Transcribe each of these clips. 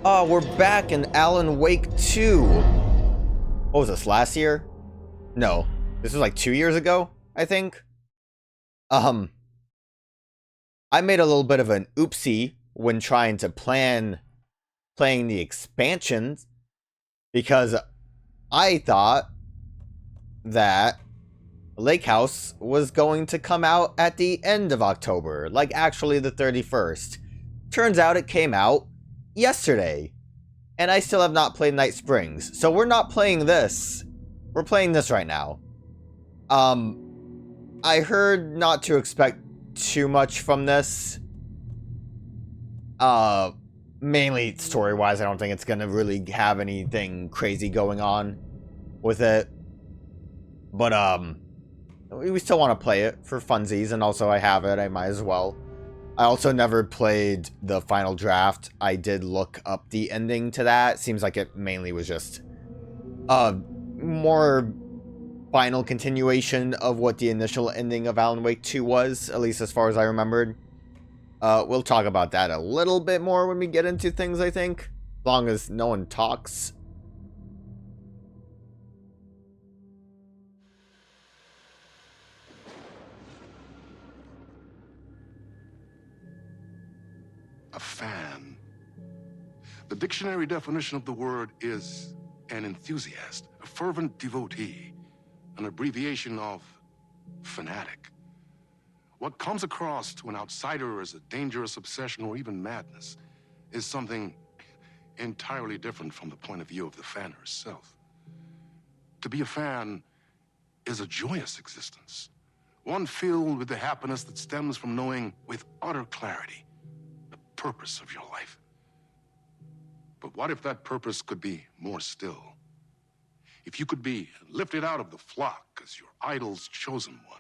Oh, we're back in Alan Wake 2. What was this, last year? No. This was like 2 years ago, I think. I made a little bit of an oopsie when trying to plan playing the expansions because I thought that Lake House was going to come out at the end of October, like actually the 31st. Turns out it came out yesterday, and I still have not played Night Springs, so we're not playing this. We're playing this right now. I heard not to expect too much from this. Mainly story-wise, I don't think it's gonna really have anything crazy going on with it. But, we still want to play it for funsies, and also I have it, I might as well. I also never played the final draft. I did look up the ending to that. Seems like it mainly was just a more final continuation of what the initial ending of Alan Wake 2 was, at least as far as I remembered. We'll talk about that a little bit more when we get into things, I think. As long as no one talks. A fan. The dictionary definition of the word is an enthusiast, a fervent devotee, an abbreviation of fanatic. What comes across to an outsider as a dangerous obsession or even madness is something entirely different from the point of view of the fan herself. To be a fan is a joyous existence, one filled with the happiness that stems from knowing with utter clarity the purpose of your life. But what if that purpose could be more still? If you could be lifted out of the flock as your idol's chosen one,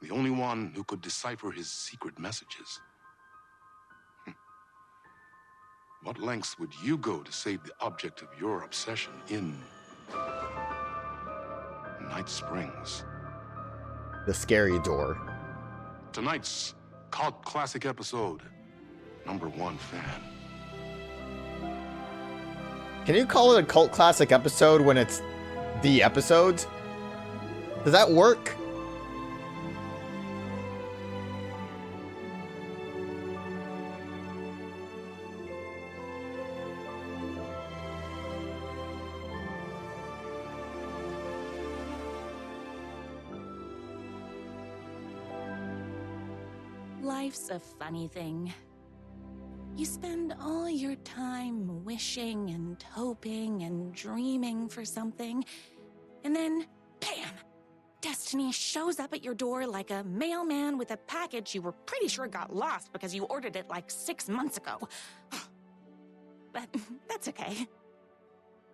the only one who could decipher his secret messages. What lengths would you go to save the object of your obsession in Night Springs? The scary door. Tonight's cult classic episode, #1 fan. Can you call it a cult classic episode when it's the episode? Does that work? Life's a funny thing. You spend all your time wishing and hoping and dreaming for something, and then, bam! Destiny shows up at your door like a mailman with a package you were pretty sure got lost because you ordered it like 6 months ago. But that's okay.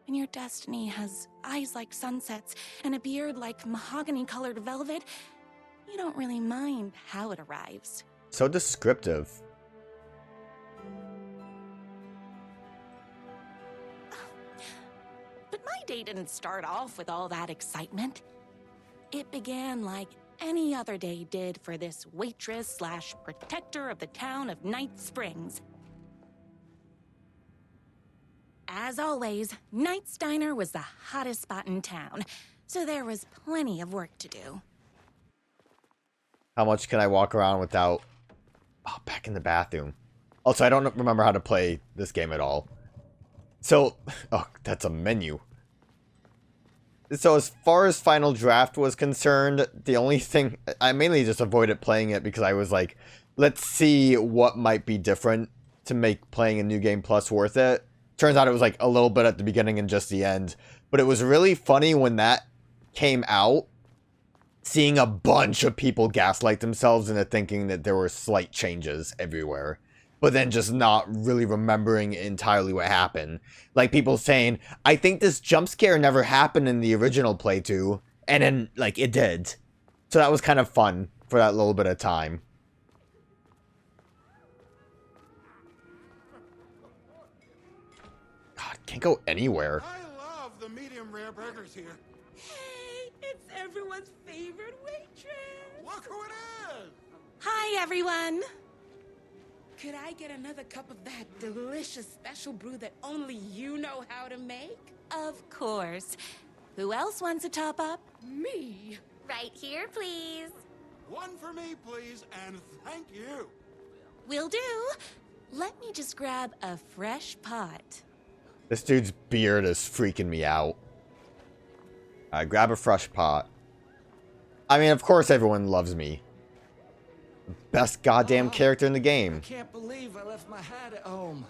When your destiny has eyes like sunsets and a beard like mahogany-colored velvet, you don't really mind how it arrives. So descriptive. But my day didn't start off with all that excitement. It began like any other day did for this waitress / protector of the town of Night Springs. As always, Night's Diner was the hottest spot in town, so there was plenty of work to do. How much can I walk around without... Oh, back in the bathroom. Also, I don't remember how to play this game at all. So, oh, that's a menu. So as far as Final Draft was concerned, the only thing... I mainly just avoided playing it because I was like, let's see what might be different to make playing a New Game Plus worth it. Turns out it was like a little bit at the beginning and just the end. But it was really funny when that came out, seeing a bunch of people gaslight themselves into thinking that there were slight changes everywhere, but then just not really remembering entirely what happened. Like people saying, I think this jump scare never happened in the original playthrough, and then, like, it did. So that was kind of fun for that little bit of time. God, can't go anywhere. I love the medium rare burgers here. Hey, it's everyone's favorite waitress. Look who it is! Hi, everyone. Could I get another cup of that delicious special brew that only you know how to make? Of course. Who else wants a top up? Me? Right here, please. One for me, please, and thank you. Will do. Let me just grab a fresh pot. This dude's beard is freaking me out. Grab a fresh pot. I mean, of course everyone loves me. Best goddamn character in the game. Can't believe I left my hat at home.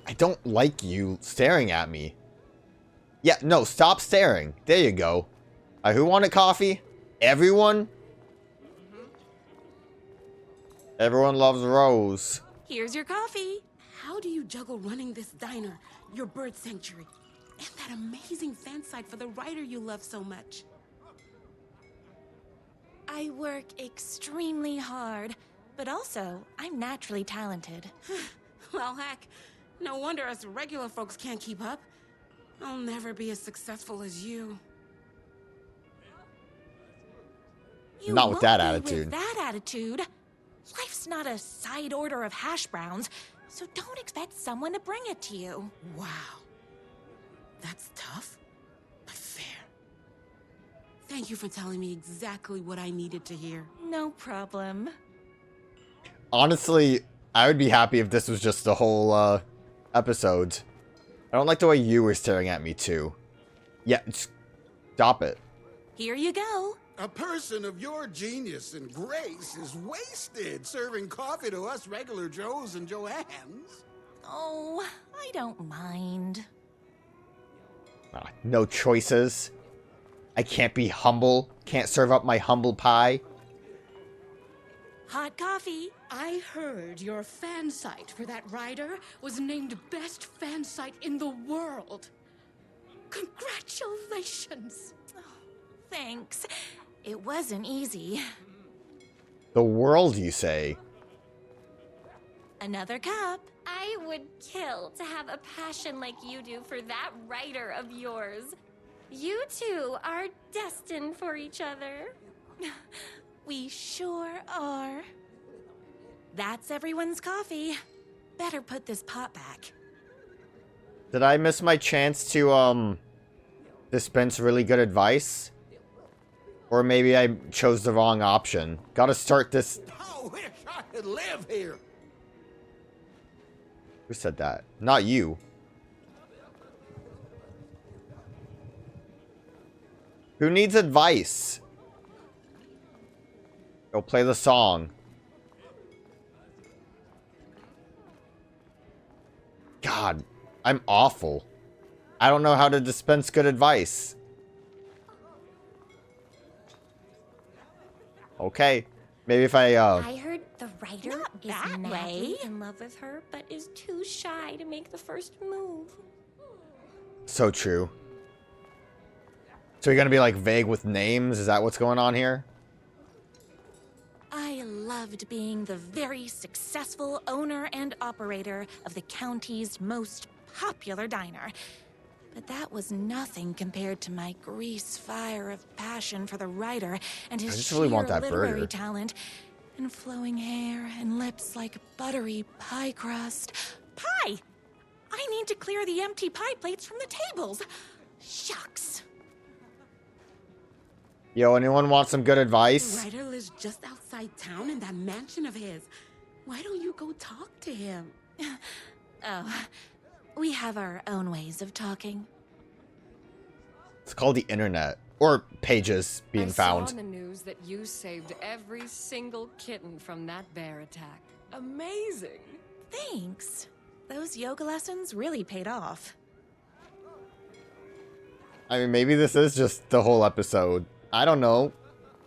I don't like you staring at me. Yeah, no, stop staring. There you go. Who wanted coffee? Everyone? Everyone loves Rose. Here's your coffee. How do you juggle running this diner, your bird sanctuary, and that amazing fan site for the writer you love so much? I work extremely hard, but also I'm naturally talented. Well, heck, no wonder us regular folks can't keep up. I'll never be as successful as you. You Not with won't that be attitude. With that attitude. Life's not a side order of hash browns, so don't expect someone to bring it to you. Wow. That's tough, but fair. Thank you for telling me exactly what I needed to hear. No problem. Honestly, I would be happy if this was just the whole episode. I don't like the way you were staring at me too. Yeah, stop it. Here you go. A person of your genius and grace is wasted serving coffee to us regular Joes and Joannes. Oh, I don't mind. No choices. I can't be humble. Can't serve up my humble pie. Hot coffee. I heard your fan site for that writer was named best fan site in the world. Congratulations. Thanks. It wasn't easy. The world, you say? Another cup. I would kill to have a passion like you do for that writer of yours. You two are destined for each other. We sure are. That's everyone's coffee. Better put this pot back. Did I miss my chance to, dispense really good advice? Or maybe I chose the wrong option. Gotta start this... I wish I could live here. Who said that? Not you. Who needs advice? Go play the song. God, I'm awful. I don't know how to dispense good advice. Okay. Maybe if I heard the writer Not is that madly way. in love with her, but is too shy to make the first move. So true. So you're gonna be like vague with names? Is that what's going on here? I loved being the very successful owner and operator of the county's most popular diner. But that was nothing compared to my grease fire of passion for the writer and his just sheer really want that literary burger. talent and flowing hair and lips like buttery pie crust. Pie! I need to clear the empty pie plates from the tables. Shucks. Yo, anyone want some good The advice? writer lives just outside town in that mansion of his. Why don't you go talk to him? Oh, we have our own ways of talking. It's called the internet. Or pages being I found. saw in the news that you saved every single kitten from that bear attack. Amazing. Thanks. Those yoga lessons really paid off. I mean, maybe this is just the whole episode. I don't know.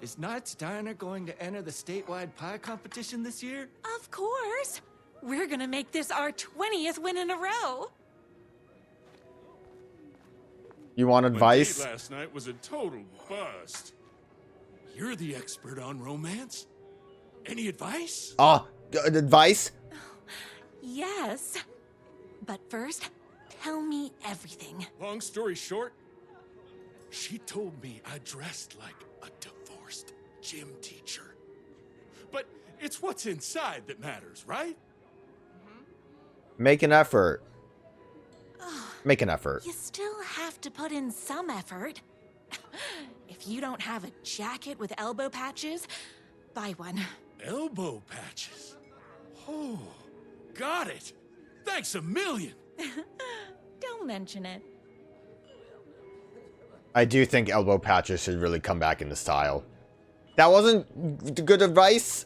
Is Knight's Diner going to enter the statewide pie competition this year? Of course. We're gonna make this our 20th win in a row. You want My advice? date last night was a total bust. You're the expert on romance. Any advice? Good advice? Yes. But first, tell me everything. Long story short, She told me I dressed like a divorced gym teacher. But it's what's inside that matters, right? Make an effort. Make an effort. You still have to put in some effort. If you don't have a jacket with elbow patches, buy one. Elbow patches. Oh, got it. Thanks a million. Don't mention it. I do think elbow patches should really come back into style. That wasn't good advice.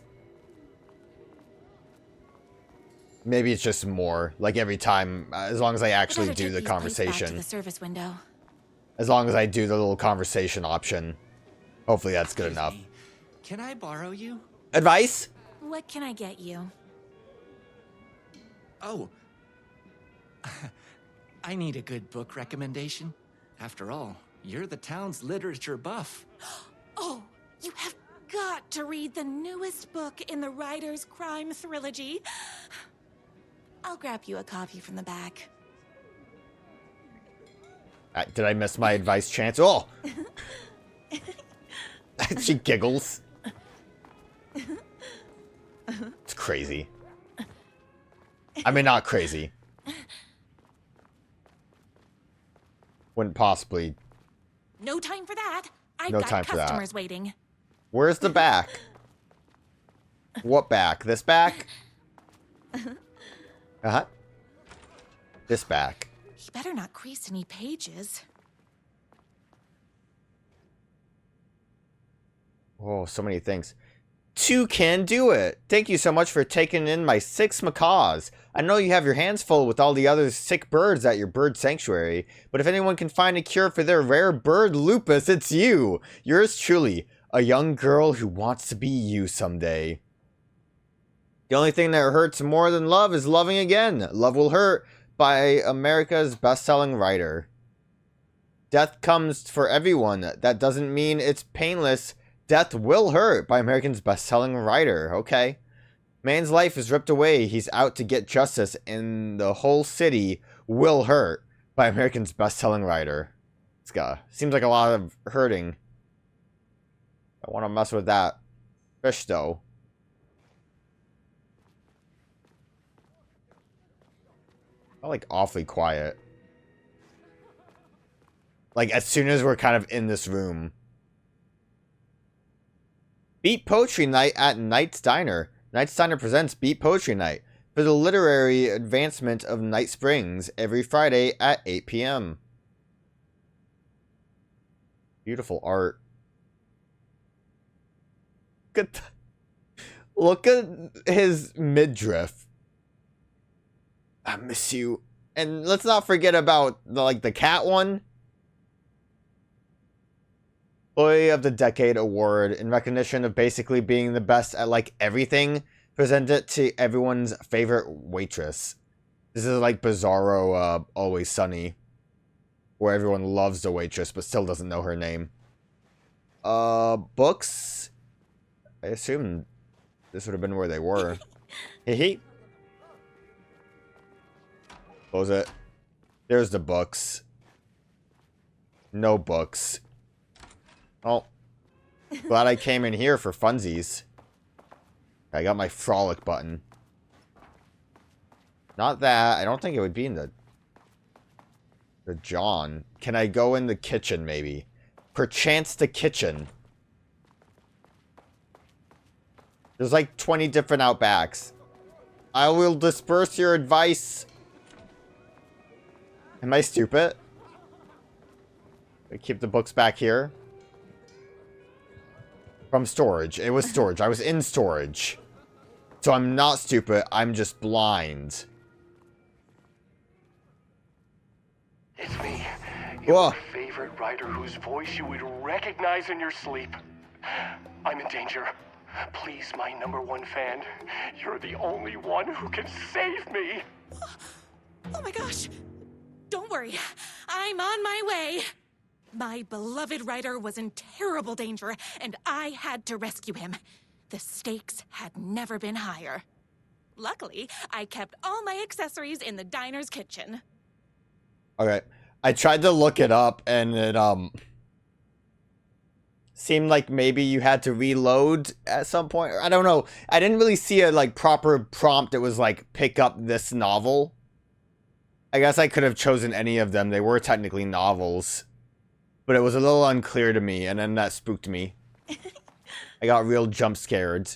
Maybe it's just more. Like every time, as long as I actually do the conversation. To the service window. As long as I do the little conversation option. Hopefully that's good enough. Can I borrow you? Advice? What can I get you? Oh. I need a good book recommendation. After all, you're the town's literature buff. Oh, you have got to read the newest book in the writer's crime trilogy. I'll grab you a copy from the back. Did I miss my advice chance? Oh! She giggles. It's crazy. I mean, not crazy. Wouldn't possibly. No time for that. I've No got time for that. customers waiting. Where's the back? What back? This back? Uh-huh. This back. You better not crease any pages. Oh, so many things. 2 can do it. Thank you so much for taking in my 6 macaws. I know you have your hands full with all the other sick birds at your bird sanctuary, but if anyone can find a cure for their rare bird lupus, it's you. Yours truly, a young girl who wants to be you someday. The only thing that hurts more than love is loving again. Love Will Hurt by America's best-selling writer. Death comes for everyone. That doesn't mean it's painless. Death Will Hurt by American's best-selling writer. Okay. Man's life is ripped away. He's out to get justice, and the whole city will hurt by American's best-selling writer. It's got seems like a lot of hurting. I want to mess with that fish though. I like awfully quiet. Like as soon as we're kind of in this room. Beat Poetry Night at Knight's Diner. Knight's Diner presents Beat Poetry Night for the literary advancement of Night Springs every Friday at 8 p.m. Beautiful art. Look at his midriff. I miss you. And let's not forget about the cat one. Employee of the Decade Award in recognition of basically being the best at like everything. Present it to everyone's favorite waitress. This is like Bizarro Always Sunny. Where everyone loves the waitress but still doesn't know her name. Books? I assume this would have been where they were. Hee. Close it. There's the books. No books. Oh. Glad I came in here for funsies. I got my frolic button. Not that. I don't think it would be in the John. Can I go in the kitchen, maybe? Perchance the kitchen. There's like 20 different outbacks. I will disperse your advice. Am I stupid? I keep the books back here. From storage. It was storage. I was in storage. So I'm not stupid. I'm just blind. It's me. Your Whoa. favorite writer whose voice you would recognize in your sleep. I'm in danger. Please, my #1 fan. You're the only one who can save me. Oh my gosh! Don't worry. I'm on my way. My beloved writer was in terrible danger, and I had to rescue him. The stakes had never been higher. Luckily, I kept all my accessories in the diner's kitchen. Okay. I tried to look it up, and it seemed like maybe you had to reload at some point. I don't know. I didn't really see a like proper prompt that was like pick up this novel. I guess I could have chosen any of them. They were technically novels. But it was a little unclear to me, and then that spooked me. I got real jump scared.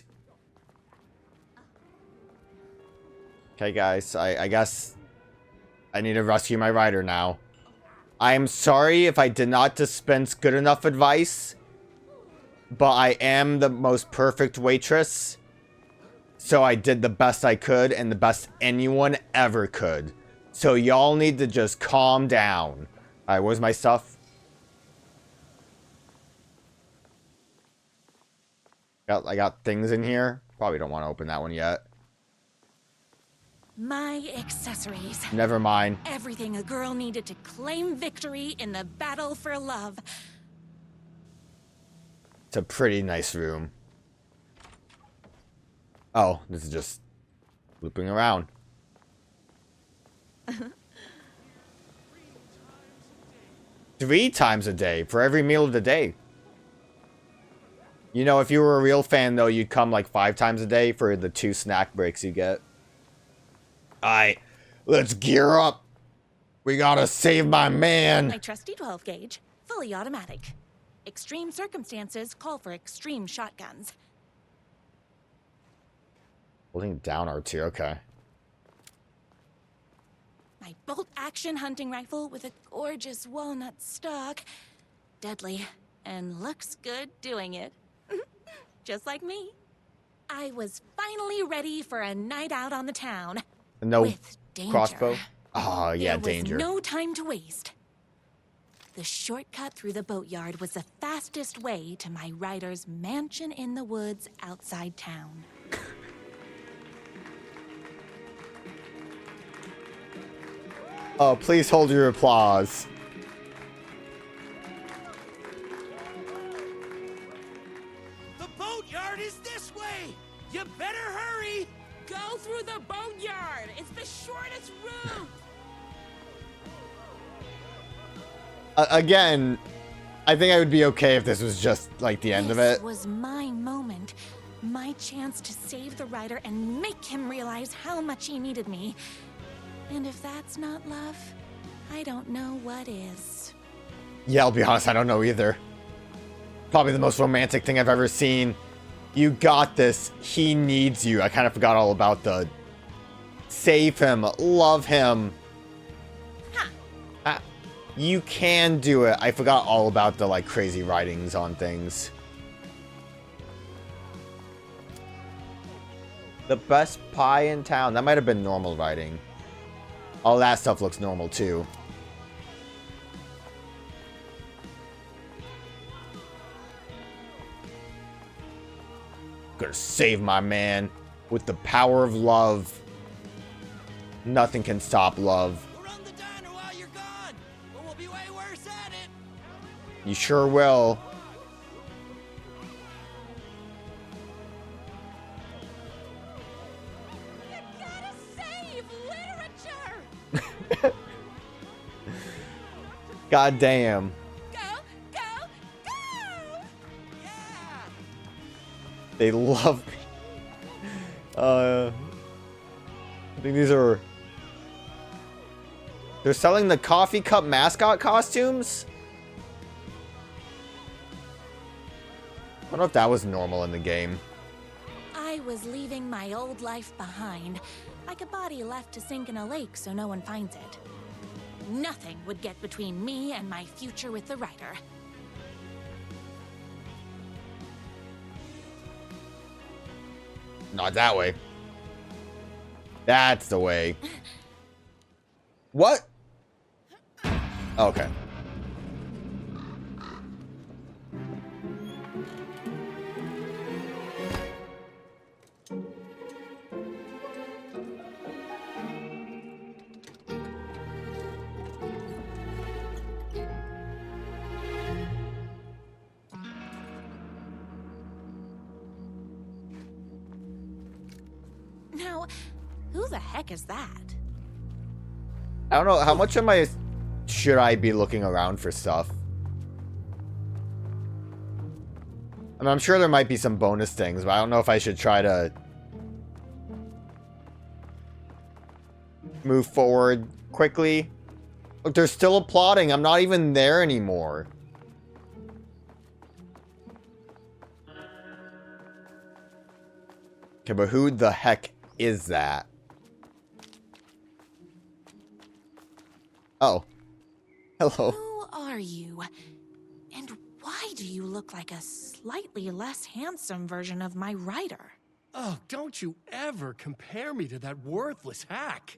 Okay, guys. I guess I need to rescue my rider now. I am sorry if I did not dispense good enough advice. But I am the most perfect waitress. So I did the best I could, and the best anyone ever could. So y'all need to just calm down. Alright, where's my stuff? I got things in here. Probably don't want to open that one yet. My accessories. Never mind. Everything a girl needed to claim victory in the battle for love. It's a pretty nice room. Oh, this is just looping around. 3 times a day for every meal of the day. You know, if you were a real fan, though, you'd come like 5 times a day for the 2 snack breaks you get. Alright, let's gear up. We gotta save my man. My trusty 12 gauge, fully automatic. Extreme circumstances call for extreme shotguns. Holding down R2, okay. My bolt-action hunting rifle with a gorgeous walnut stock. Deadly, and looks good doing it. Just like me. I was finally ready for a night out on the town. No with danger. Crossbow? Oh, yeah, there danger. Was no time to waste. The shortcut through the boatyard was the fastest way to my rider's mansion in the woods outside town. Oh, please hold your applause. The boatyard is this way! You better hurry! Go through the boatyard! It's the shortest route! Again, I think I would be okay if this was just, like, the end of it. This was my moment. My chance to save the rider and make him realize how much he needed me. And if that's not love, I don't know what is. Yeah, I'll be honest, I don't know either. Probably the most romantic thing I've ever seen. You got this. He needs you. I kind of forgot all about the save him, love him. Huh. You can do it. I forgot all about the, like, crazy writings on things. The best pie in town. That might have been normal writing. All that stuff looks normal, too. Gonna save my man with the power of love. Nothing can stop love. We'll run the diner while you're gone, but we'll be way worse at it. You sure will. You gotta save literature! God damn. Go, go, go! Yeah! They love me. I think these are... They're selling the coffee cup mascot costumes? I don't know if that was normal in the game. I was leaving my old life behind, like a body left to sink in a lake so no one finds it. Nothing would get between me and my future with the rider. Not that way. That's the way. What? Okay. Now, who the heck is that? I don't know. How much should I be looking around for stuff? I mean, I'm sure there might be some bonus things, but I don't know if I should try to move forward quickly. Look, they're still applauding. I'm not even there anymore. Okay, but who the heck is that? Oh. Hello. Who are you? And why do you look like a slightly less handsome version of my writer? Oh, don't you ever compare me to that worthless hack.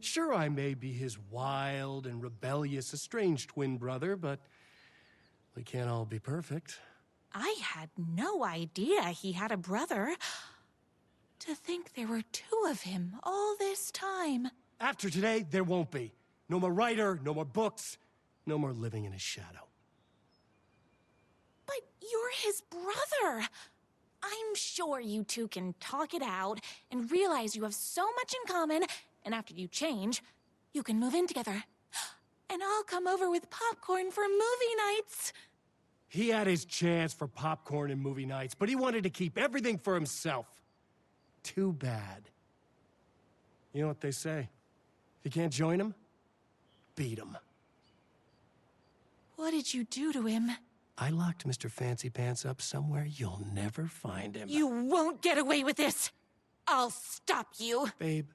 Sure, I may be his wild and rebellious estranged twin brother, but we can't all be perfect. I had no idea he had a brother. To think there were two of him all this time. After today, there won't be. No more writer, no more books, no more living in his shadow. But you're his brother. I'm sure you two can talk it out and realize you have so much in common, and after you change, you can move in together. And I'll come over with popcorn for movie nights. He had his chance for popcorn and movie nights, but he wanted to keep everything for himself. Too bad. You know what they say? If you can't join him, beat him. What did you do to him? I locked Mr. Fancy Pants up somewhere you'll never find him. You won't get away with this. I'll stop you. Babe,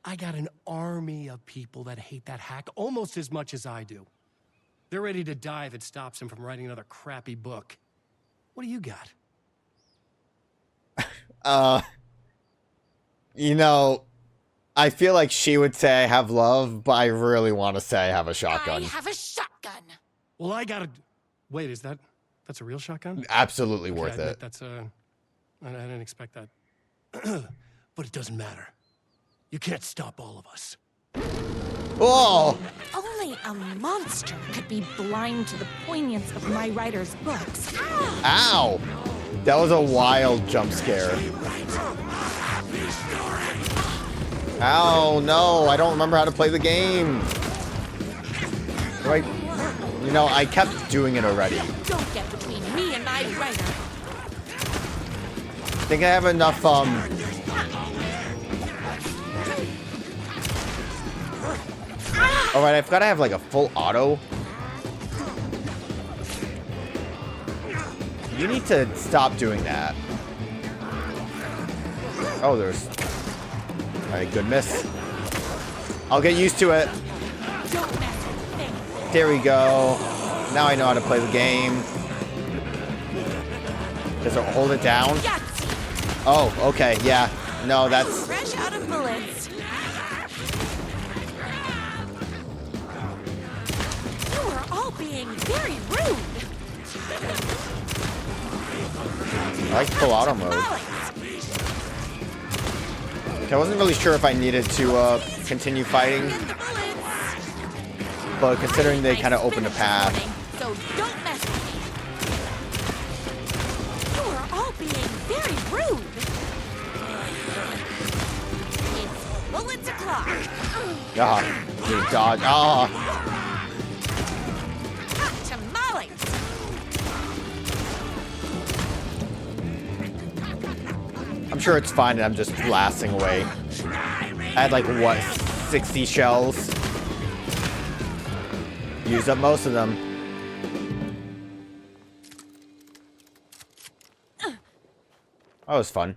I got an army of people that hate that hack almost as much as I do. They're ready to die if it stops him from writing another crappy book. What do you got? You know, I feel like she would say I have love, but I really want to say I have a shotgun. I have a shotgun. Well, I gotta... Wait, that's a real shotgun? Absolutely worth it. That's I didn't expect that. But it doesn't matter. You can't stop all of us. Oh! Only a monster could be blind to the poignance of my writer's books. Ow! That was a wild jump scare. Ow, no, I don't remember how to play the game. Right? You know, I kept doing it already. Don't get between me and my writer. I think I have enough, Alright, I forgot I have like a full auto. You need to stop doing that. Oh, there's... Alright, good miss. I'll get used to it. There we go. Now I know how to play the game. Does it hold it down? Oh, okay, yeah. No, that's... Fresh out of bullets. You are all being very rude. I like full auto mode. Okay, I wasn't really sure if I needed to continue fighting, but considering they kind of opened a path. So don't mess with me. You are all being very rude. It's bullets o'clock. Ah, you dodge. Ah. Hot tamales. I'm sure it's fine and I'm just blasting away. I had like, what, 60 shells? Used up most of them. That was fun.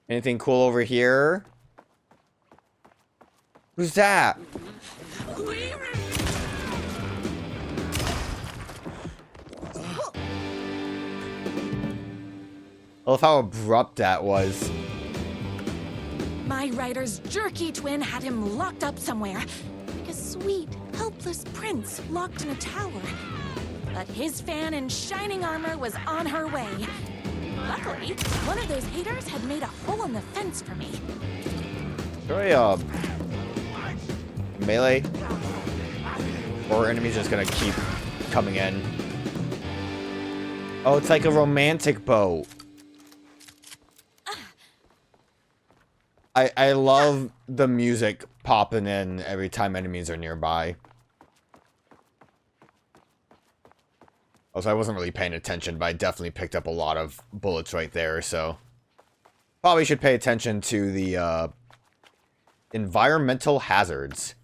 Anything cool over here? Who's that? I love how abrupt that was. My writer's jerky twin had him locked up somewhere, like a sweet, helpless prince locked in a tower. But his fan in shining armor was on her way. Luckily, one of those haters had made a hole in the fence for me. Very, melee? Or enemies just gonna keep coming in? Oh, it's like a romantic boat. I love the music popping in every time enemies are nearby. Also, I wasn't really paying attention, but I definitely picked up a lot of bullets right there, so... Probably should pay attention to the, environmental hazards.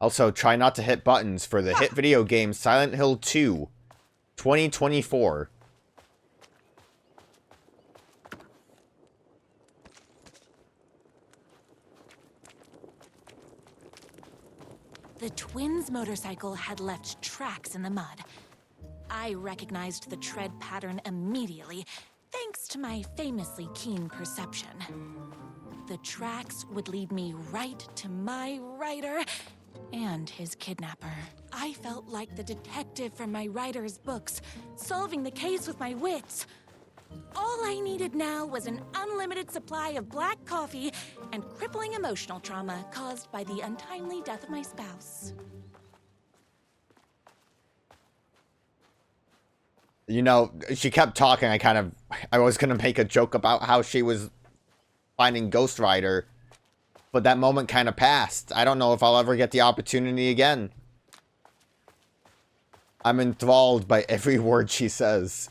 Also, try not to hit buttons for the hit video game Silent Hill 2, 2024. The twins' motorcycle had left tracks in the mud. I recognized the tread pattern immediately, thanks to my famously keen perception. The tracks would lead me right to my rider and his kidnapper. I felt like the detective from my writer's books, solving the case with my wits. All I needed now was an unlimited supply of black coffee and crippling emotional trauma caused by the untimely death of my spouse. You know, she kept talking. I was going to make a joke about how she was finding Ghost Rider, but that moment kind of passed. I don't know if I'll ever get the opportunity again. I'm enthralled by every word she says.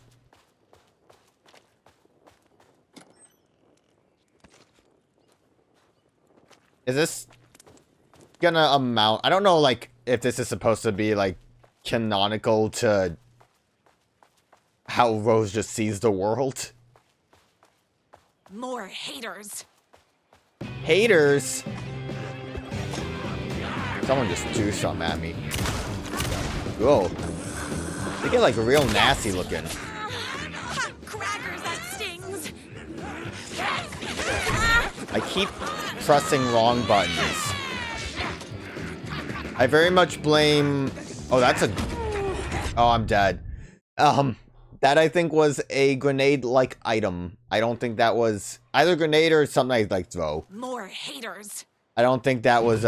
Is this gonna amount? I don't know, like, if this is supposed to be, like, canonical to how Rose just sees the world. More haters. Haters? Someone just threw something at me. Whoa. They get, like, real nasty looking. Hot crackers, that stings. I keep pressing wrong buttons. I very much blame... Oh, that's a... Oh, I'm dead. That I think was a grenade-like item. I don't think that was either grenade or something I'd like throw. More haters. I don't think that was,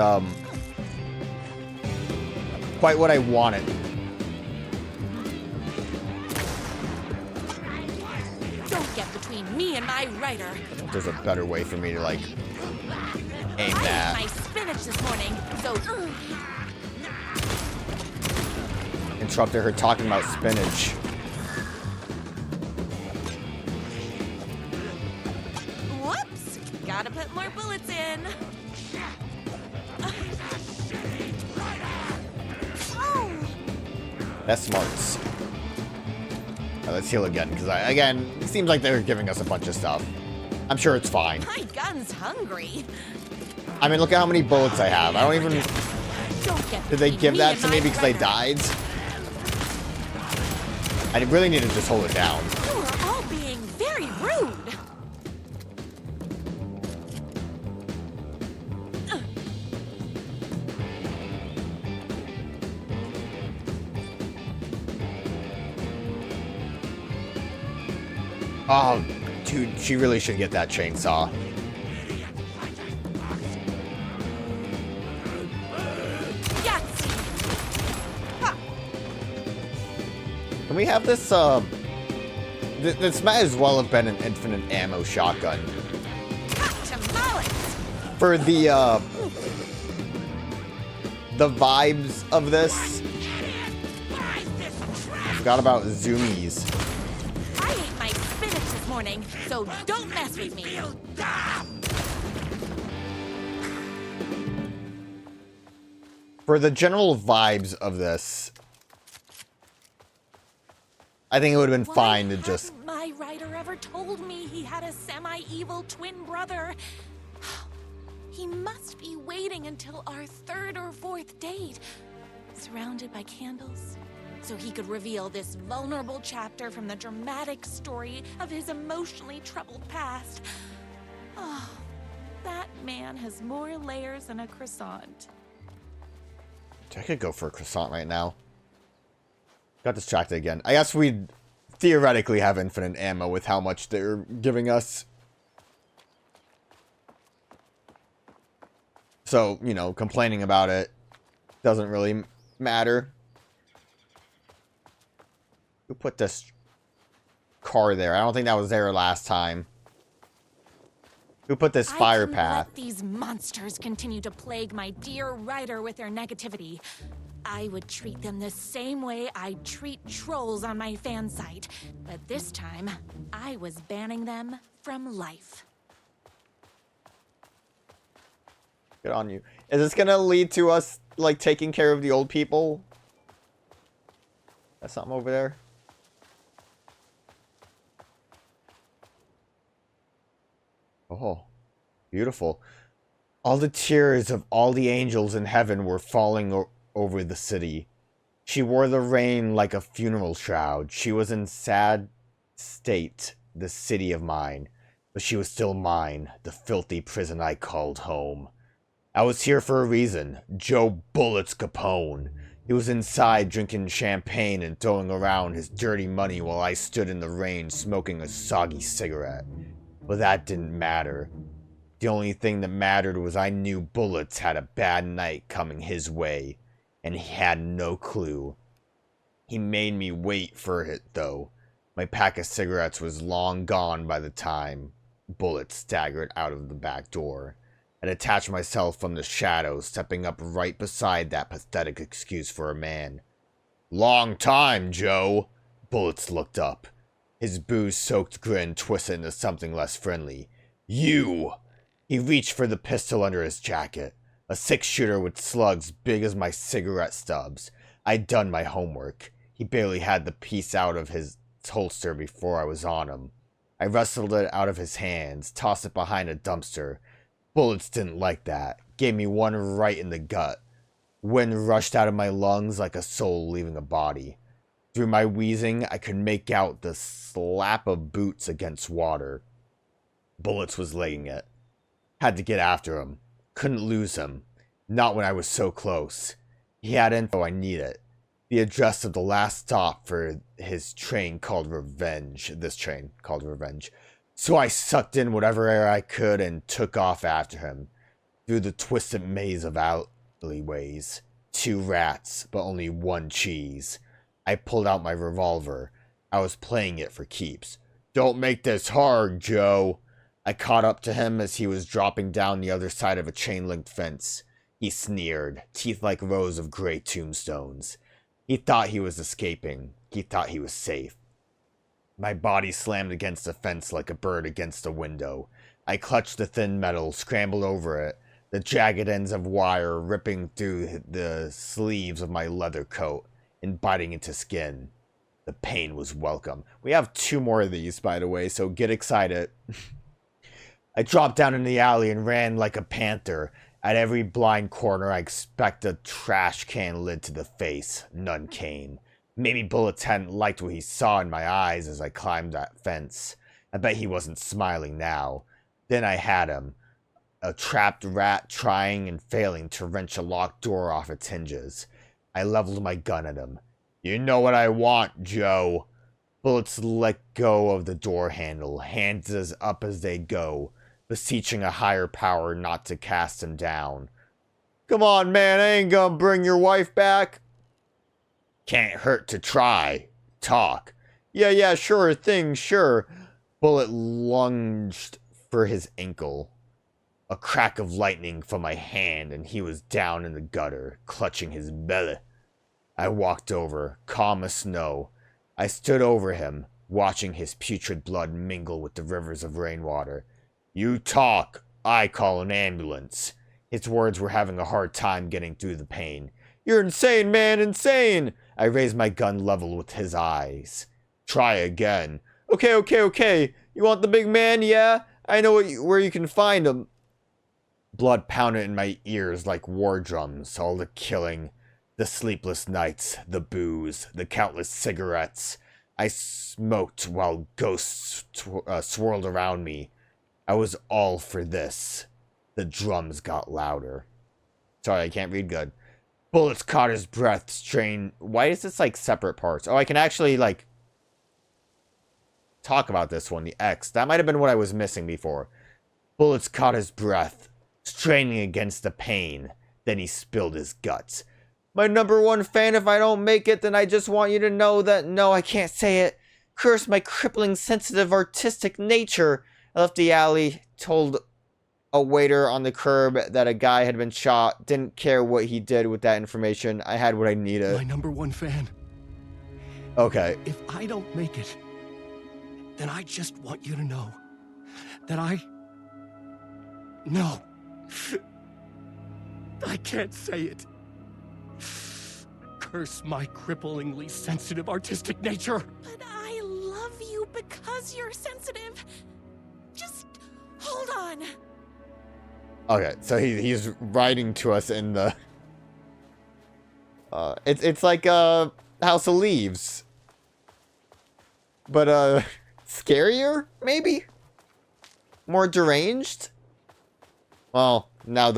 quite what I wanted. Don't get between me and my writer. There's a better way for me to, like, aim I that. ate my spinach this morning, so... Interrupted her talking about spinach. Whoops! Gotta put more bullets in. That's smarts. Now, let's heal again, because again, it seems like they're giving us a bunch of stuff. I'm sure it's fine. My gun's hungry. I mean, look at how many bullets I have. I don't even... Did they give that to me because I died? I really need to just hold it down. You are all being very rude. Oh, dude, she really should get that chainsaw. Can we have this, this might as well have been an infinite ammo shotgun. For the vibes of this. I forgot about zoomies. I ate my spinach this morning, so don't mess with me. For the general vibes of this, I think it would have been fine to just... My writer ever told me he had a semi-evil twin brother. He must be waiting until our third or fourth date, surrounded by candles, so he could reveal this vulnerable chapter from the dramatic story of his emotionally troubled past. Oh, that man has more layers than a croissant. I could go for a croissant right now. Got distracted again. I guess we'd theoretically have infinite ammo with how much they're giving us. So, you know, complaining about it doesn't really matter. Who put this car there? I don't think that was there last time. Who put this fire I can path? let these monsters continue to plague my dear writer with their negativity. I would treat them the same way I'd treat trolls on my fan site. But this time, I was banning them from life. Good on you. Is this gonna lead to us, like, taking care of the old people? That's something over there. Oh, beautiful. All the tears of all the angels in heaven were falling over the city. She wore the rain like a funeral shroud. She was in sad state, the city of mine. But she was still mine, the filthy prison I called home. I was here for a reason. Joe Bullets Capone. He was inside drinking champagne and throwing around his dirty money while I stood in the rain smoking a soggy cigarette. But that didn't matter. The only thing that mattered was I knew Bullets had a bad night coming his way, and he had no clue. He made me wait for it, though. My pack of cigarettes was long gone by the time Bullets staggered out of the back door. I detached myself from the shadows, stepping up right beside that pathetic excuse for a man. "Long time, Joe." Bullets looked up. His booze-soaked grin twisted into something less friendly. "You!" He reached for the pistol under his jacket. A 6-shooter with slugs big as my cigarette stubs. I'd done my homework. He barely had the piece out of his holster before I was on him. I wrestled it out of his hands, tossed it behind a dumpster. Bullets didn't like that. Gave me one right in the gut. Wind rushed out of my lungs like a soul leaving a body. Through my wheezing, I could make out the slap of boots against water. Bullets was laying it. Had to get after him. Couldn't lose him. Not when I was so close. He had info I needed. The address of the last stop for his train called Revenge. This train called Revenge. So I sucked in whatever air I could and took off after him. Through the twisted maze of alleyways. 2 rats, but only 1 cheese. I pulled out my revolver. I was playing it for keeps. "Don't make this hard, Joe." I caught up to him as he was dropping down the other side of a chain-linked fence. He sneered, teeth like rows of gray tombstones. He thought he was escaping. He thought he was safe. My body slammed against the fence like a bird against a window. I clutched the thin metal, scrambled over it, the jagged ends of wire ripping through the sleeves of my leather coat and biting into skin. The pain was welcome. We have 2 more of these, by the way, so get excited. I dropped down in the alley and ran like a panther. At every blind corner, I expect a trash can lid to the face. None came. Maybe Bullets hadn't liked what he saw in my eyes as I climbed that fence. I bet he wasn't smiling now. Then I had him. A trapped rat trying and failing to wrench a locked door off its hinges. I leveled my gun at him. "You know what I want, Joe." Bullets let go of the door handle, hands as up as they go, beseeching a higher power not to cast him down. "Come on, man, I ain't gonna bring your wife back." "Can't hurt to try. Talk." Yeah, sure thing, sure." Bullet lunged for his ankle. A crack of lightning from my hand, and he was down in the gutter, clutching his belly. I walked over, calm as snow. I stood over him, watching his putrid blood mingle with the rivers of rainwater. "You talk, I call an ambulance." His words were having a hard time getting through the pain. "You're insane, man, insane!" I raised my gun level with his eyes. "Try again." Okay. You want the big man, yeah? I know where you can find him." Blood pounded in my ears like war drums, all the killing, the sleepless nights, the booze, the countless cigarettes. I smoked while ghosts swirled around me. I was all for this. The drums got louder. Sorry, I can't read good. Bullets caught his breath, strained. Why is this like separate parts? Oh, I can actually like talk about this one, the X. That might have been what I was missing before. Bullets caught his breath, straining against the pain. Then he spilled his guts. "My #1 fan, if I don't make it, then I just want you to know that no, I can't say it. Curse my crippling, sensitive, artistic nature." I left the alley, told a waiter on the curb that a guy had been shot. Didn't care what he did with that information. I had what I needed. My #1 fan. Okay. If I don't make it, then I just want you to know that No. I can't say it. Curse my cripplingly sensitive artistic nature. But I love you because you're sensitive. Just hold on. Okay, so he's writing to us in the... it's like House of Leaves. But, scarier, maybe? More deranged? Well, now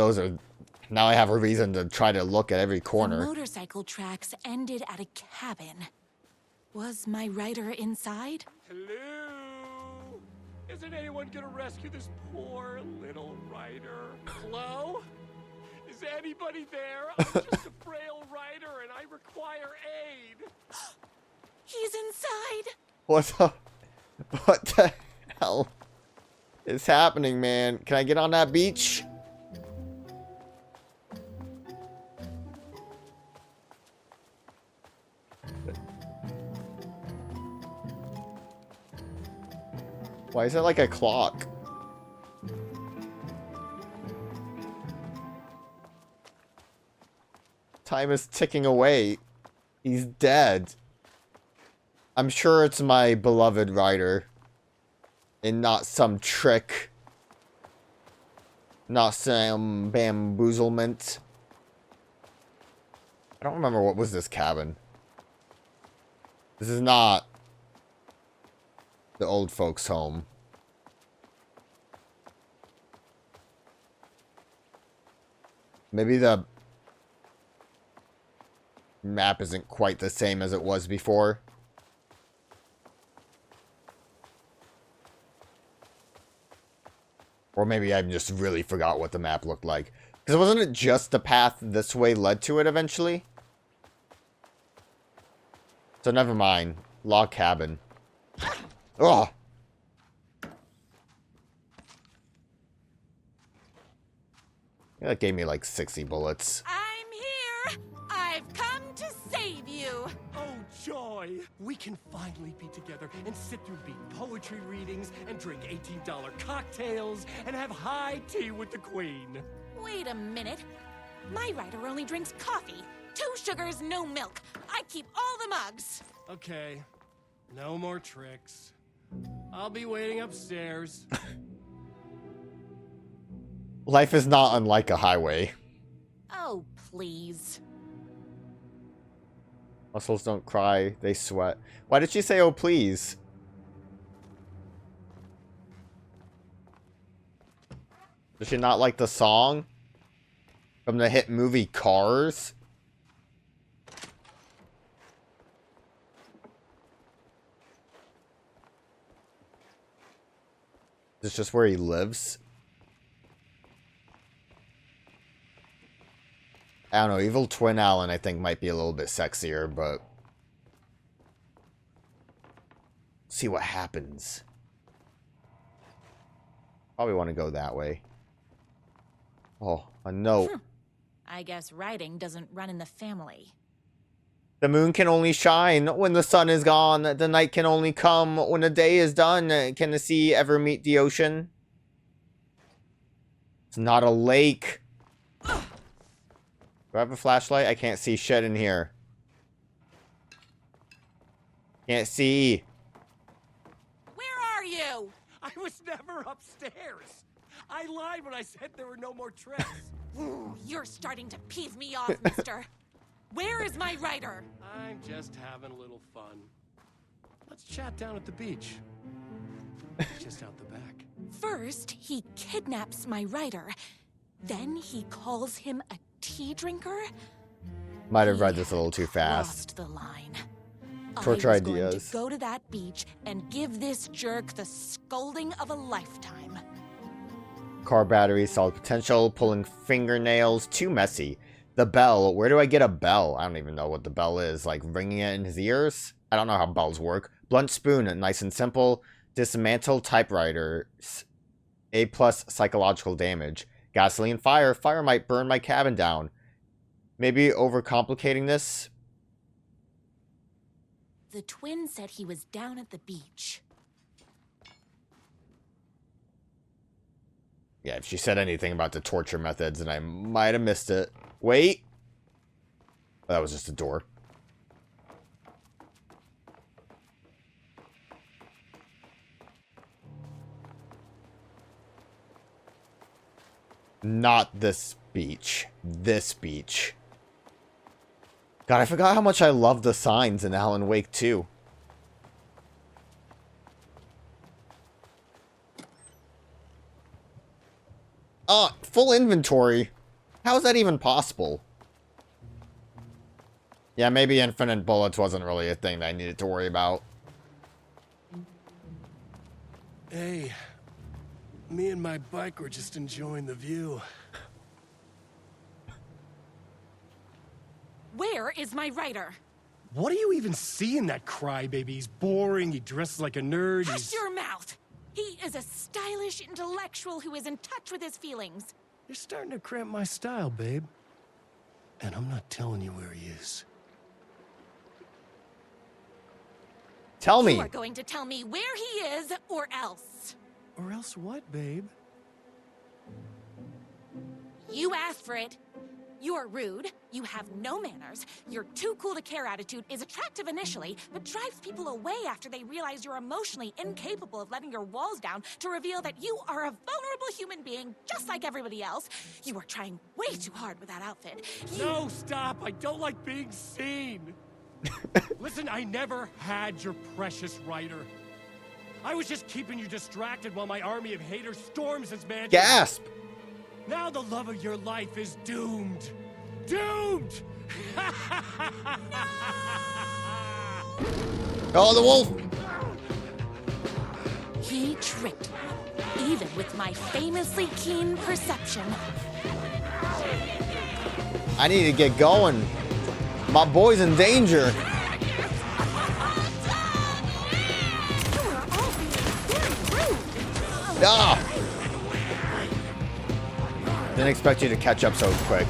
I have a reason to try to look at every corner. The motorcycle tracks ended at a cabin. Was my rider inside? Hello? Isn't anyone gonna rescue this poor little rider? Hello? Is anybody there? I'm just a frail rider and I require aid. He's inside. What the hell is happening, man? Can I get on that beach? Why is it like a clock? Time is ticking away. He's dead. I'm sure it's my beloved rider. And not some trick. Not some bamboozlement. I don't remember what was this cabin. This is not the old folks' home. Maybe the map isn't quite the same as it was before. Or maybe I just really forgot what the map looked like. Because wasn't it just the path this way led to it eventually? So never mind. Log cabin. Ugh. That gave me like 60 bullets. I'm here. I've come to save you. Oh, joy! We can finally be together and sit through big poetry readings and drink $18 cocktails and have high tea with the queen. Wait a minute. My rider only drinks coffee. 2 sugars, no milk. I keep all the mugs. Okay. No more tricks. I'll be waiting upstairs. Life is not unlike a highway. Oh, please. Muscles don't cry, they sweat. Why did she say, oh, please? Does she not like the song? From the hit movie Cars? Is this just where he lives? I don't know, Evil Twin Alan I think might be a little bit sexier, but... see what happens. Probably want to go that way. Oh, a note. I guess writing doesn't run in the family. The moon can only shine when the sun is gone. The night can only come when the day is done. Can the sea ever meet the ocean? It's not a lake. Do I have a flashlight? I can't see shit in here. Can't see. Where are you? I was never upstairs. I lied when I said there were no more tricks. Ooh, you're starting to peeve me off, mister. Where is my rider? I'm just having a little fun. Let's chat down at the beach. Just out the back. First, he kidnaps my rider. Then he calls him a tea drinker. Might have read this a little too fast. Lost the line. Torture I was ideas. going to go to that beach and give this jerk the scolding of a lifetime. Car battery, solid potential, pulling fingernails, too messy. The bell, where do I get a bell? I don't even know what the bell is. Like ringing it in his ears? I don't know how bells work. Blunt spoon, nice and simple. Dismantle typewriter. A+ psychological damage. Gasoline fire. Fire might burn my cabin down. Maybe overcomplicating this? The twin said he was down at the beach. Yeah, if she said anything about the torture methods, then I might have missed it. Wait! Oh, that was just a door. Not this beach. This beach. God, I forgot how much I love the signs in Alan Wake 2. Full inventory. How is that even possible? Yeah, maybe infinite bullets wasn't really a thing that I needed to worry about. Hey, me and my bike were just enjoying the view. Where is my writer? What do you even see in that crybaby? He's boring, he dresses like a nerd, Hush your mouth! He is a stylish intellectual who is in touch with his feelings. You're starting to cramp my style, babe. And I'm not telling you where he is. Tell me. You are going to tell me where he is, or else. Or else what, babe? You asked for it. You're rude, you have no manners, your too cool to care attitude is attractive initially, but drives people away after they realize you're emotionally incapable of letting your walls down to reveal that you are a vulnerable human being just like everybody else. You are trying way too hard with that outfit. No, stop! I don't like being seen! Listen, I never had your precious writer. I was just keeping you distracted while my army of haters storms his mansion. Gasp! Now the love of your life is doomed. Doomed! Oh, the wolf! He tricked me, even with my famously keen perception. I need to get going. My boy's in danger. Ah! Didn't expect you to catch up so quick.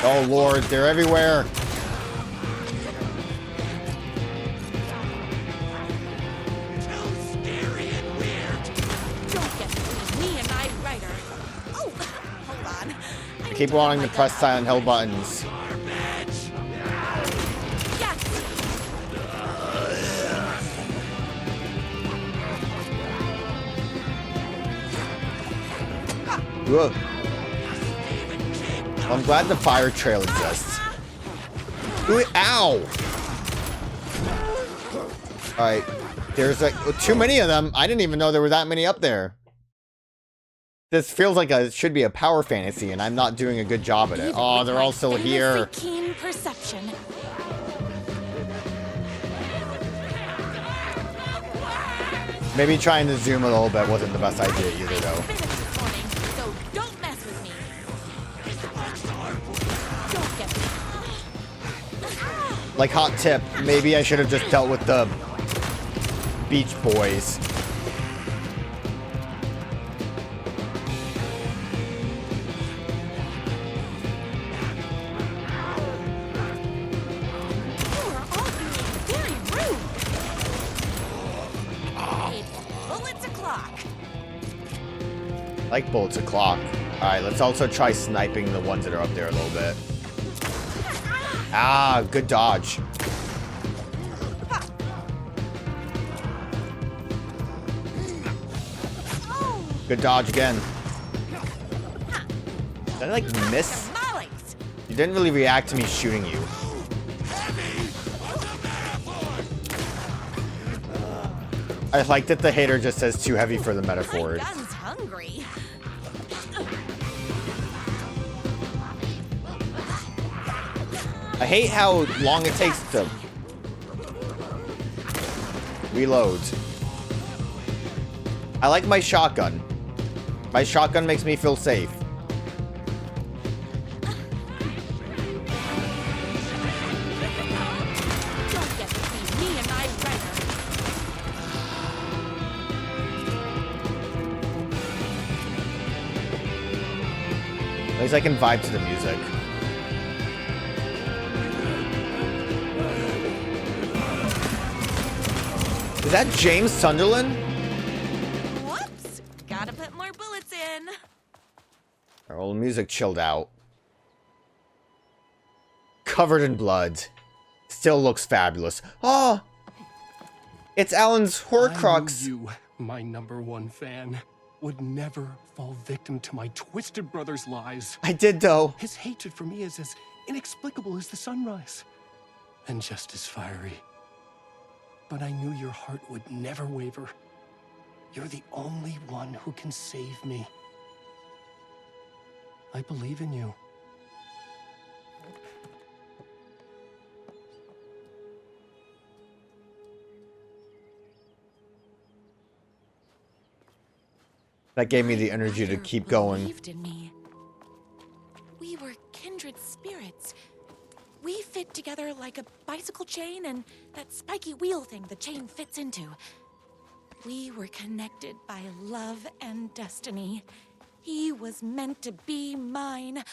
Oh Lord, they're everywhere. I keep wanting to press Silent Hill buttons. Ugh. I'm glad the fire trail exists. Ooh, ow! Alright. There's like too many of them. I didn't even know there were that many up there. This feels like it should be a power fantasy, and I'm not doing a good job at it. Oh, they're all still here. Keen perception. Maybe trying to zoom a little bit wasn't the best idea either, though. Like, hot tip, maybe I should have just dealt with the Beach Boys. Like bullets o'clock. Alright, let's also try sniping the ones that are up there a little bit. Ah, good dodge. Good dodge again. Did I like miss? You didn't really react to me shooting you. I like that the hater just says too heavy for the metaphors. Hungry. I hate how long it takes to reload. I like my shotgun. My shotgun makes me feel safe. least I can vibe to the music. Is that James Sunderland? Whoops! Gotta put more bullets in. Our old music chilled out. Covered in blood. Still looks fabulous. Oh! It's Alan's Horcrux. I knew you, my #1 fan, would never fall victim to my twisted brother's lies. I did, though. His hatred for me is as inexplicable as the sunrise, and just as fiery. But I knew your heart would never waver. You're the only one who can save me. I believe in you. That gave me the energy to keep going. Believed in me. We were kindred spirits. We fit together like a bicycle chain and that spiky wheel thing the chain fits into. We were connected by love and destiny. He was meant to be mine,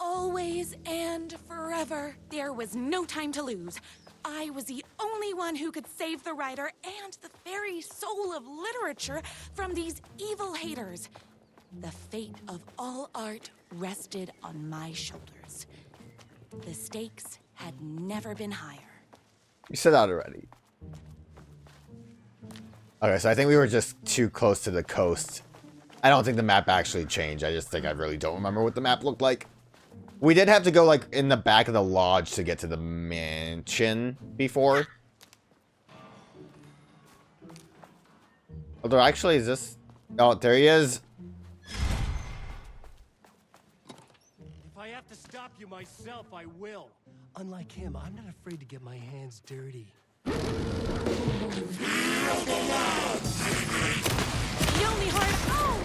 always and forever. There was no time to lose. I was the only one who could save the writer and the very soul of literature from these evil haters. The fate of all art rested on my shoulders. The stakes had never been higher. You said that already. Okay, so I think we were just too close to the coast. I don't think the map actually changed. I just think I really don't remember what the map looked like. We did have to go, like, in the back of the lodge to get to the mansion before. Although, actually, is this... Oh, there he is. If I have to stop you myself, I will. Unlike him, I'm not afraid to get my hands dirty. The only hard... Oh!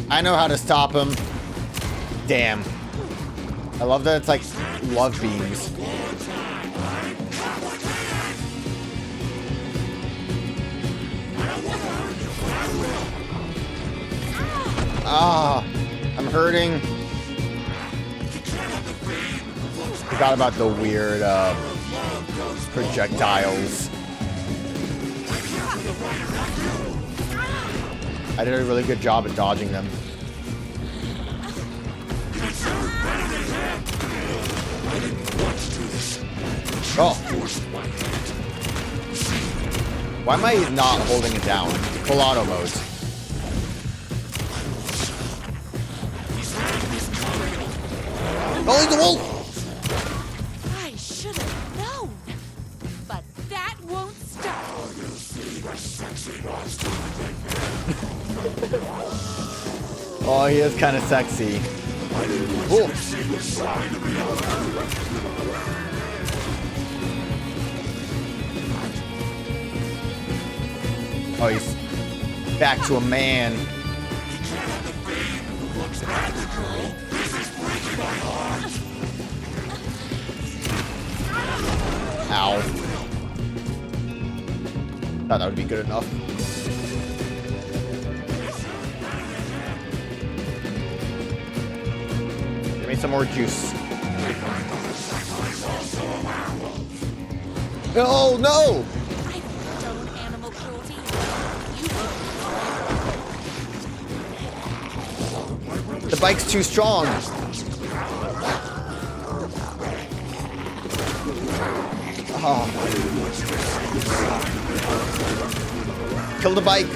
I know how to stop him. Damn. I love that it's like love beams. Ah, I'm hurting. Forgot about the weird projectiles. I did a really good job at dodging them. Oh. Why am I not holding it down? Full auto mode. Oh, he's a wolf! I should have known. But that won't stop. Oh, he is kind of sexy. Ooh. Oh, he's back to a man. Ow. Thought that would be good enough. Give me some more juice. Oh, no! I condone animal cruelty. The bike's too strong. Oh. Kill the bike.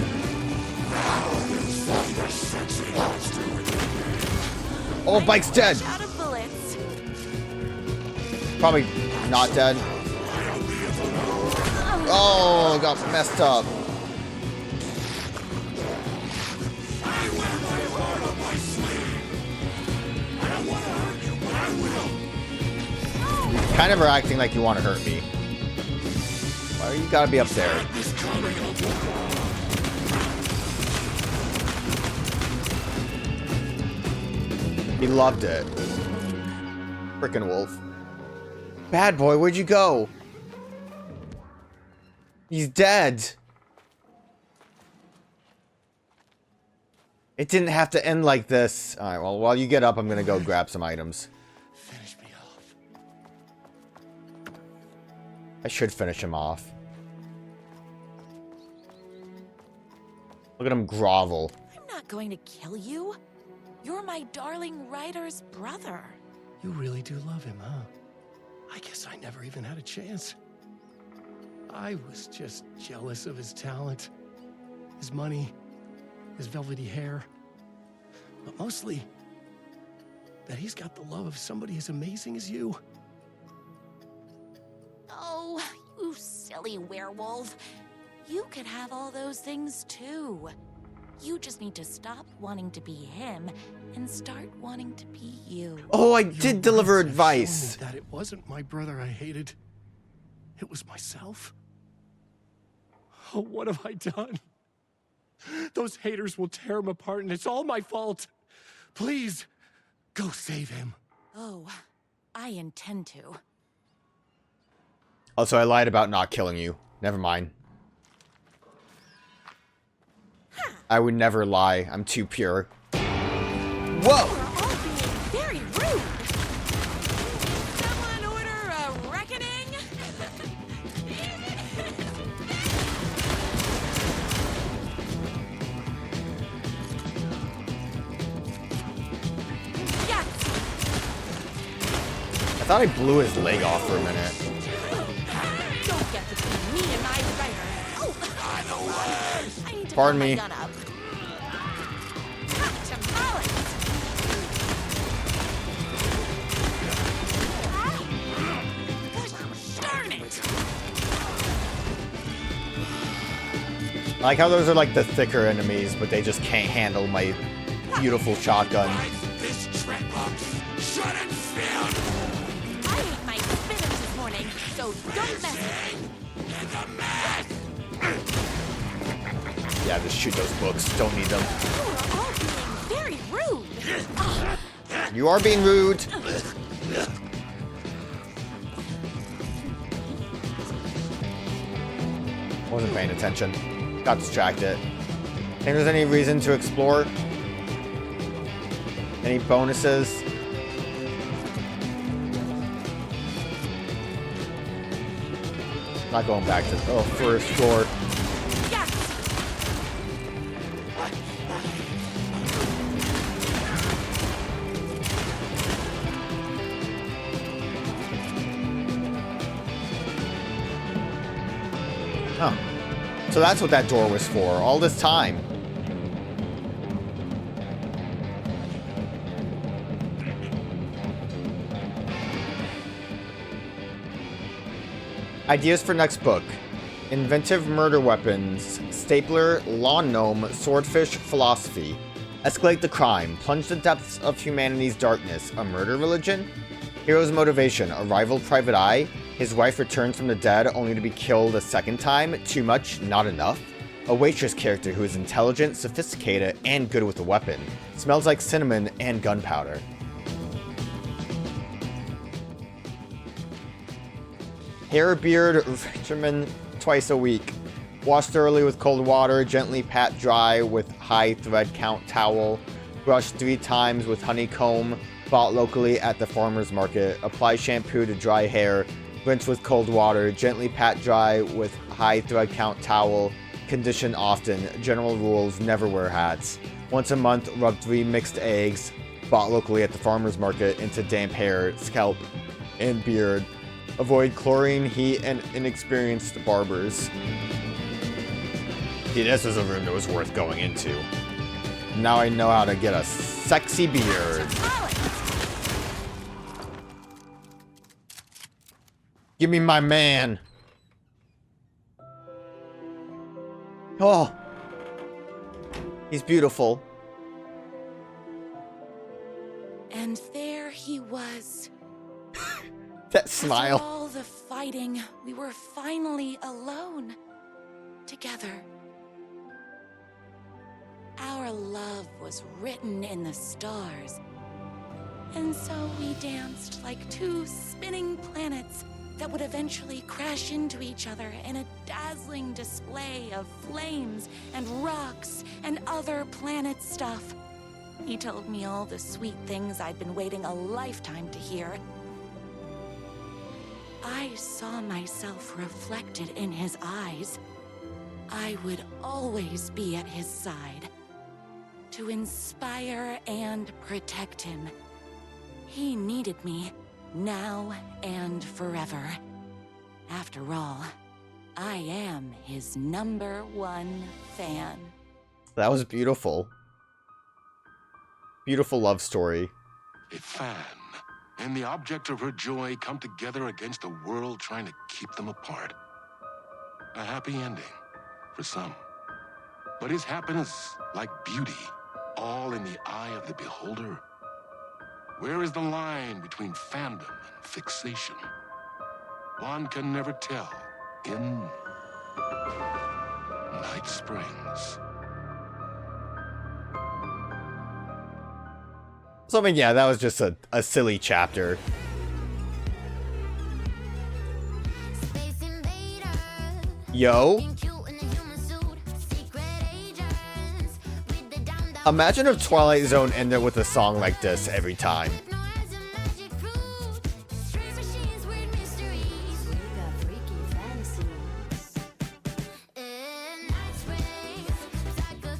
Oh, bike's dead. Out of bullets. Probably not dead. Oh, got messed up. You kind of are acting like you want to hurt me. Why you gotta be up there? He loved it. Frickin' wolf. Bad boy, where'd you go? He's dead. It didn't have to end like this. Alright, well, while you get up, I'm gonna go grab some items. Finish me off. I should finish him off. Look at him grovel. I'm not going to kill you. You're my darling writer's brother. You really do love him, huh? I guess I never even had a chance. I was just jealous of his talent, his money, his velvety hair. But mostly, that he's got the love of somebody as amazing as you. Oh, you silly werewolf. You could have all those things too. You just need to stop wanting to be him and start wanting to be you. Oh, I did deliver Your words have shown advice. me that it wasn't my brother I hated. It was myself. Oh, what have I done? Those haters will tear him apart, and it's all my fault. Please, go save him. Oh, I intend to. Also, I lied about not killing you. Never mind. I would never lie. I'm too pure. Whoa! You're all being very rude. Someone order a reckoning? Yes! I thought I blew his leg off for a minute. Don't get between me and my writer. Oh! I need to Pardon put my me. gun up. Tamales! Gosh darn it! I like how those are like the thicker enemies, but they just can't handle my beautiful shotgun. This trap box. Shut it down. I ate my spinach this morning, so don't mess with me. Yeah, just shoot those books. Don't need them. You are all being very rude. You are being rude. Wasn't paying attention. Got distracted. Think there's any reason to explore? Any bonuses? Not going back to first floor. Yes! Huh. So that's what that door was for, all this time. Ideas for next book. Inventive murder weapons, stapler, lawn gnome, swordfish, philosophy. Escalate the crime, plunge the depths of humanity's darkness, a murder religion? Hero's motivation, a rival private eye? His wife returns from the dead only to be killed a second time? Too much, not enough? A waitress character who is intelligent, sophisticated, and good with a weapon. Smells like cinnamon and gunpowder. Hair, beard, regimen twice a week. Wash thoroughly with cold water, gently pat dry with high thread count towel. Brush 3 times with honeycomb, bought locally at the farmer's market. Apply shampoo to dry hair. Rinse with cold water, gently pat dry with high thread count towel. Condition often. General rules, never wear hats. Once a month, rub 3 mixed eggs, bought locally at the farmer's market, into damp hair, scalp, and beard. Avoid chlorine, heat, and inexperienced barbers. See, this is a room that was worth going into. Now I know how to get a sexy beard. Give me my man. Oh. He's beautiful. And there he was. That smile. After all the fighting, we were finally alone. Together. Our love was written in the stars. And so we danced like two spinning planets that would eventually crash into each other in a dazzling display of flames and rocks and other planet stuff. He told me all the sweet things I'd been waiting a lifetime to hear. I saw myself reflected in his eyes. I would always be at his side, to inspire and protect him. He needed me, now and forever. After all, I am his #1 fan. That was beautiful. Beautiful love story. A fan and the object of her joy come together against a world trying to keep them apart. A happy ending for some. But is happiness, like beauty, all in the eye of the beholder? Where is the line between fandom and fixation? One can never tell in Night Springs. So, I mean, yeah, that was just a silly chapter. Yo. Imagine if Twilight Zone ended with a song like this every time.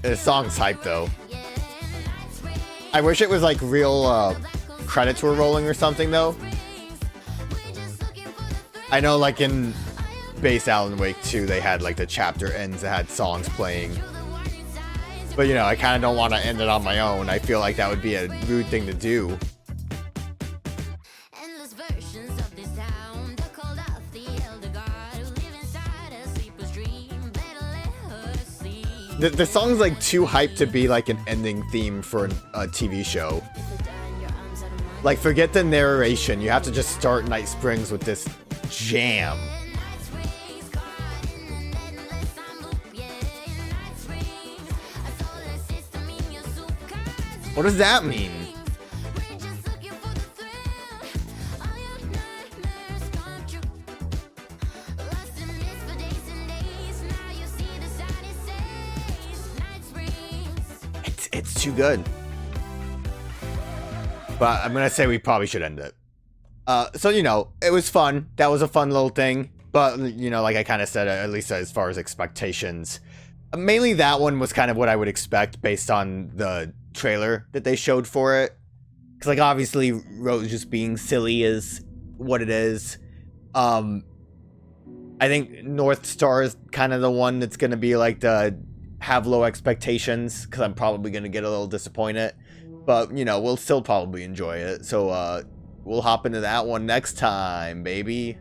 The song's hype, though. I wish it was like real credits were rolling or something, though. I know, like in Base Alan Wake 2, they had like the chapter ends that had songs playing. But you know, I kind of don't want to end it on my own. I feel like that would be a rude thing to do. The song's like too hyped to be like an ending theme for a TV show. Like, forget the narration. You have to just start Night Springs with this jam. What does that mean? It's too good. But I'm gonna say we probably should end it. So, you know, it was fun. That was a fun little thing. But, you know, like I kind of said, at least as far as expectations, mainly that one was kind of what I would expect based on the trailer that they showed for it. Because, like, obviously, Rose just being silly is what it is. I think North Star is kind of the one that's going to be, like, the have low expectations. Because I'm probably going to get a little disappointed. But, you know, we'll still probably enjoy it. So, we'll hop into that one next time, baby.